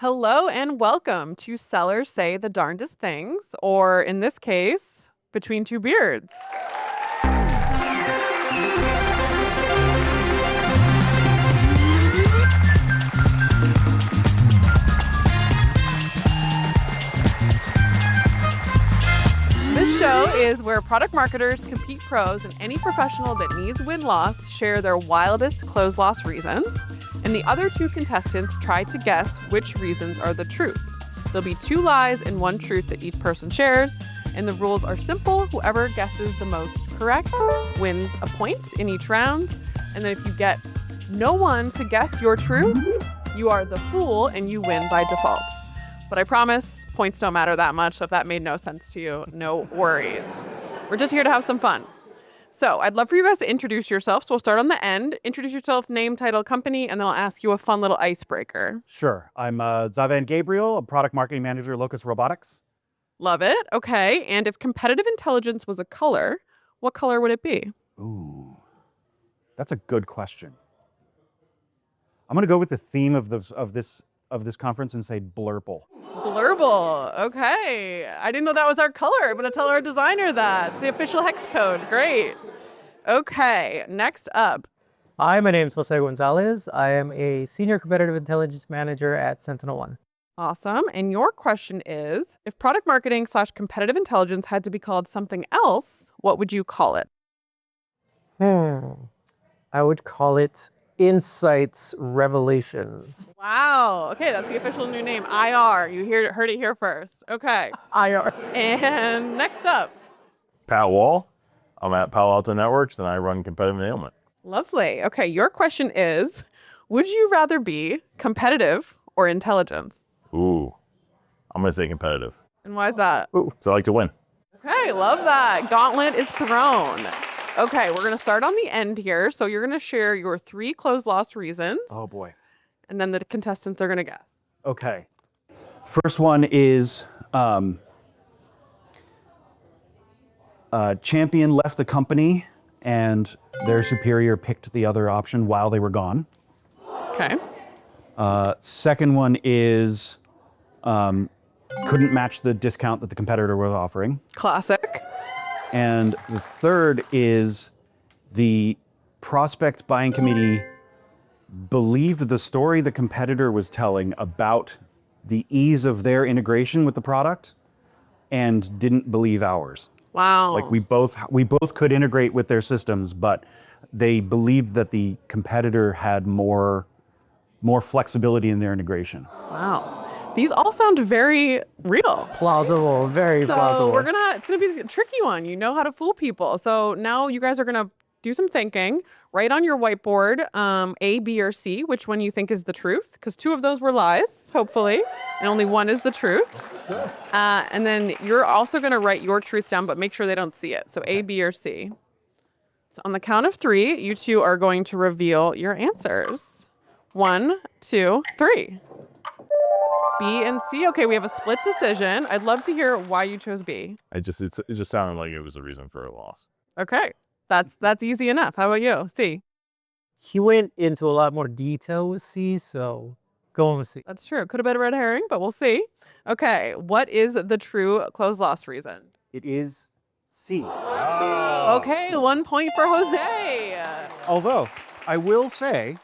Hello and welcome to Sellers Say the Darndest Things, or in this case, Between Two Beards. This show is where product marketers, compete pros, and any professional that needs win-loss share their wildest close-loss reasons, and the other two contestants try to guess which reasons are the truth. There'll be two lies and one truth that each person shares, and the rules are simple. Whoever guesses the most correct wins a point in each round, and then if you get no one to guess your truth, you are the fool and you win by default. But I promise, points don't matter that much, so if that made no sense to you, no worries. We're just here to have some fun. So I'd love for you guys to introduce yourself. So we'll start on the end. Introduce yourself, name, title, company, and then I'll ask you a fun little icebreaker. Sure. I'm Zaven Gabriel, a product marketing manager at Locus Robotics. Love it. Okay. And if competitive intelligence was a color, what color would it be? Ooh, that's a good question. I'm going to go with the theme of this conference and say blurple. Blurble. Okay. I didn't know that was our color. I'm going to tell our designer that. It's the official hex code. Great. Okay. Next up. Hi, my name is Jose Gonzalez. I am a senior competitive intelligence manager at SentinelOne. Awesome. And your question is, if product marketing / competitive intelligence had to be called something else, what would you call it? I would call it Insights Revelation. Wow. Okay, that's the official new name. IR. You heard it here first. Okay. IR. And next up. Pat Wall. I'm at Palo Alto Networks, and I run competitive enablement. Lovely. Okay, your question is, would you rather be competitive or intelligence? Ooh, I'm going to say competitive. And why is that? So I like to win. Okay, love that. Gauntlet is thrown. Okay, we're going to start on the end here. So you're going to share your 3 close-loss reasons. Oh, boy. And then the contestants are going to guess. Okay. First one is champion left the company and their superior picked the other option while they were gone. Okay. Second one is couldn't match the discount that the competitor was offering. Classic. And the third is the prospect buying committee believed the story the competitor was telling about the ease of their integration with the product and didn't believe ours. Wow. Like we both could integrate with their systems, but they believed that the competitor had more flexibility in their integration. Wow. These all sound very real. Plausible, very plausible. So it's gonna be a tricky one. You know how to fool people. So now you guys are gonna do some thinking. Write on your whiteboard A, B, or C, which one you think is the truth, because 2 of those were lies, hopefully, and only 1 is the truth. And then you're also gonna write your truth down, but make sure they don't see it. So A, B, or C. So on the count of 3, you 2 are going to reveal your answers. 1, 2, 3. B and C. Okay, we have a split decision. I'd love to hear why you chose B. It just sounded like it was a reason for a loss. Okay, that's easy enough. How about you? C. He went into a lot more detail with C, so going with C. That's true. Could have been a red herring, but we'll see. Okay, what is the true close loss reason? It is C. Okay, 1 point for Jose. Although, I will say,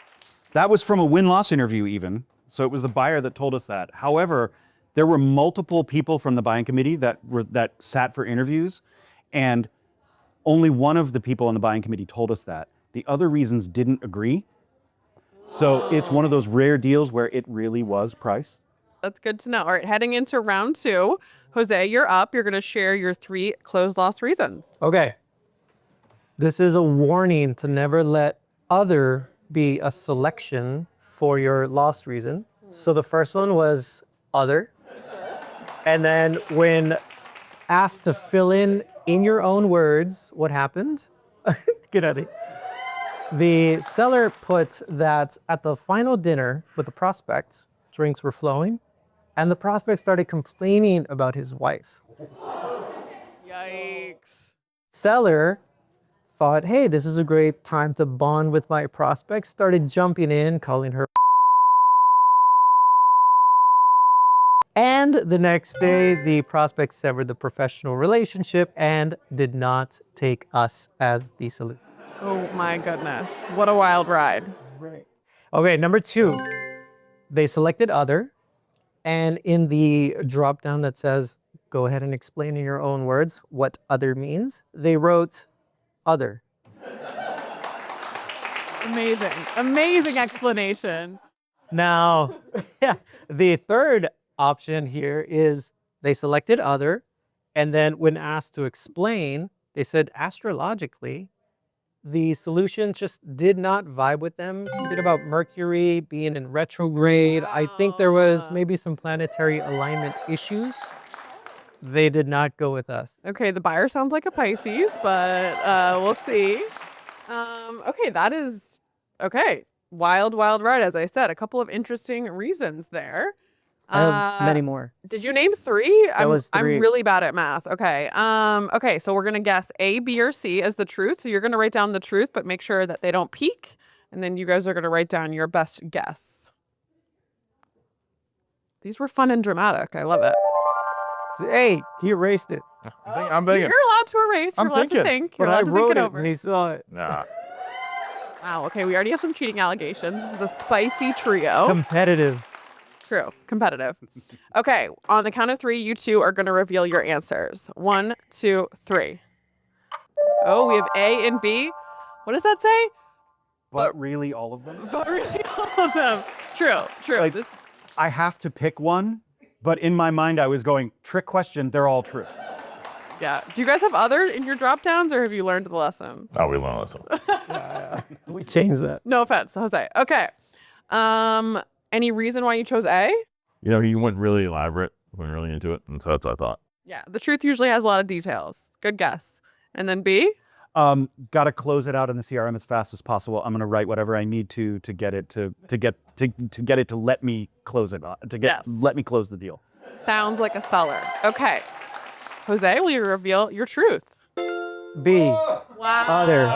that was from a win-loss interview even, so it was the buyer that told us that. However, there were multiple people from the buying committee that sat for interviews, and only one of the people on the buying committee told us that. The other reasons didn't agree. So it's one of those rare deals where it really was price. That's good to know. All right, heading into round 2. Jose, you're up. You're going to share your 3 close loss reasons. Okay. This is a warning to never let other be a selection for your loss reason. So the first one was other. And then when asked to fill in your own words what happened, get out of here. The seller put that at the final dinner with the prospect, drinks were flowing, and the prospect started complaining about his wife. Yikes. Seller thought, hey, this is a great time to bond with my prospect, started jumping in, calling her And the next day, the prospect severed the professional relationship and did not take us as the solution. Oh my goodness. What a wild ride. Okay, number 2, they selected other. And in the drop down that says, go ahead and explain in your own words what other means, they wrote other. Amazing. Amazing explanation. Now, the third option here is they selected other, and then when asked to explain, they said astrologically, the solution just did not vibe with them. Something about Mercury being in retrograde. I think there was maybe some planetary alignment issues. They did not go with us. Okay, the buyer sounds like a Pisces, but we'll see. Okay, that is, okay. Wild, wild ride, as I said. A couple of interesting reasons there. I have many more. Did you name 3? That was 3. I'm really bad at math. Okay. Okay, so we're gonna guess A, B, or C as the truth. So you're gonna write down the truth, but make sure that they don't peek. And then you guys are gonna write down your best guess. These were fun and dramatic. I love it. Hey, he erased it. I'm thinking. You're allowed to erase. You're I'm allowed to thinking. think. You're But I allowed to think wrote it it over. and he saw it. Nah. Wow. Okay, we already have some cheating allegations. This is a spicy trio. Competitive. True. Competitive. Okay. On the count of 3, you two are going to reveal your answers. 1, 2, 3. Oh, we have A and B. What does that say? But really, all of them? But really all of them. True. True. Like, I have to pick one, but in my mind, I was going, trick question, they're all true. Yeah. Do you guys have other in your drop downs, or have you learned the lesson? Oh, we learned this one. We changed that. No offense, Jose. Okay. Any reason why you chose A? You know, he went really elaborate, went really into it, and so that's what I thought. Yeah. The truth usually has a lot of details. Good guess. And then B? Got to close it out in the CRM as fast as possible. I'm going to write whatever I need to get it to get it to let me close it, let me close the deal. Sounds like a seller. Okay. Jose, will you reveal your truth? B. Wow. Other.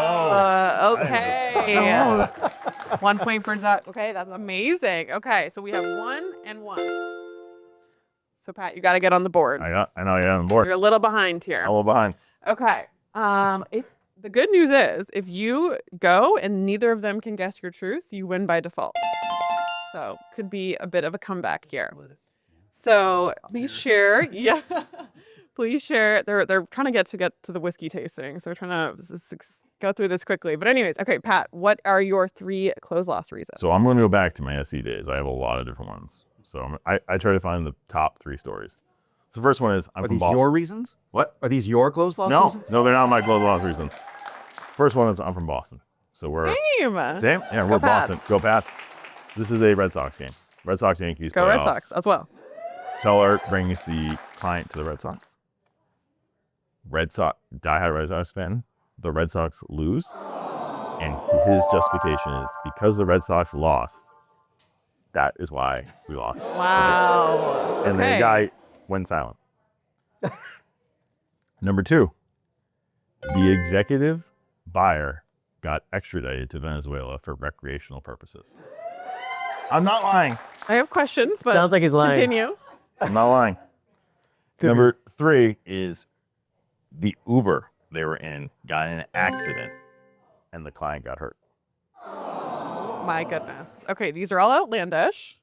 Okay. 1 point for Zach. Okay, that's amazing. Okay, so we have 1 and 1. So Pat, you got to get on the board. I know you're on the board. You're a little behind here. I'm a little behind. Okay. The good news is, if you go and neither of them can guess your truth, you win by default. So could be a bit of a comeback here. So please share. Yeah. Please share. They're trying to get to the whiskey tasting, so we're trying to go through this quickly. But anyways, okay, Pat, what are your 3 close loss reasons? So I'm going to go back to my SE days. I have a lot of different ones. So I try to find the top 3 stories. So the first one is Are these your reasons? What? Are these your closed loss No, reasons? no, they're not my close loss reasons. First one is I'm from Boston. So we're Same. same? Yeah, we're Pats. Boston. Go Pats. This is a Red Sox game. Red Sox Yankees. Go Red playoffs. Sox as well. Seller brings the client to the Red Sox. Diehard Red Sox fan. The Red Sox lose. And his justification is because the Red Sox lost, that is why we lost. Wow. And Okay. the guy went silent. Number 2, the executive buyer got extradited to Venezuela for recreational purposes. I'm not lying. I have questions, but Sounds like he's lying. continue. I'm not lying. Number 3 is the Uber they were in got in an accident and the client got hurt. My goodness. Okay, these are all outlandish.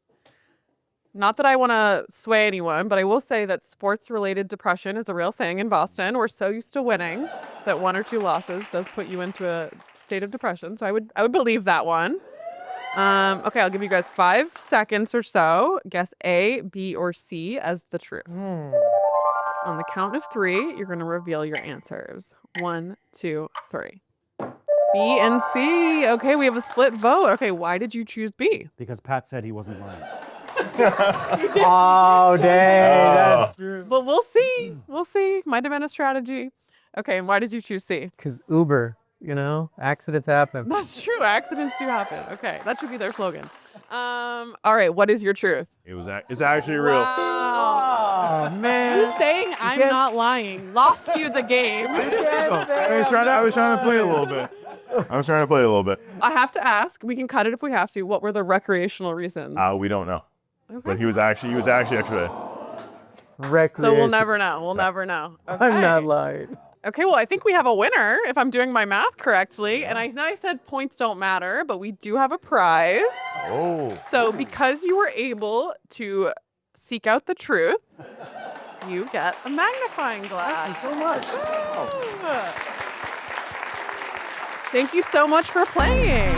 Not that I want to sway anyone, but I will say that sports-related depression is a real thing in Boston. We're so used to winning that 1 or 2 losses does put you into a state of depression. So I would believe that one. Okay, I'll give you guys 5 seconds or so. Guess A, B, or C as the truth. On the count of 3, you're going to reveal your answers. 1, 2, 3. B and C. Okay, we have a split vote. Okay, why did you choose B? Because Pat said he wasn't lying. Oh, dang. That's true. But we'll see. We'll see. Might have been a strategy. Okay, and why did you choose C? Because Uber, accidents happen. That's true. Accidents do happen. Okay, that should be their slogan. All right, what is your truth? It's actually real. Wow. Oh, man. You saying I'm can't- not lying lost you the game. I was trying to play a little bit. I have to ask. We can cut it if we have to. What were the recreational reasons? We don't know. Okay. But he was actually extradited. Recreation. So we'll never know. We'll never know. Okay. I'm not lying. Okay, well, I think we have a winner if I'm doing my math correctly. And I know I said points don't matter, but we do have a prize. Oh. So because you were able to seek out the truth, you get a magnifying glass. So much. Thank you so much for playing.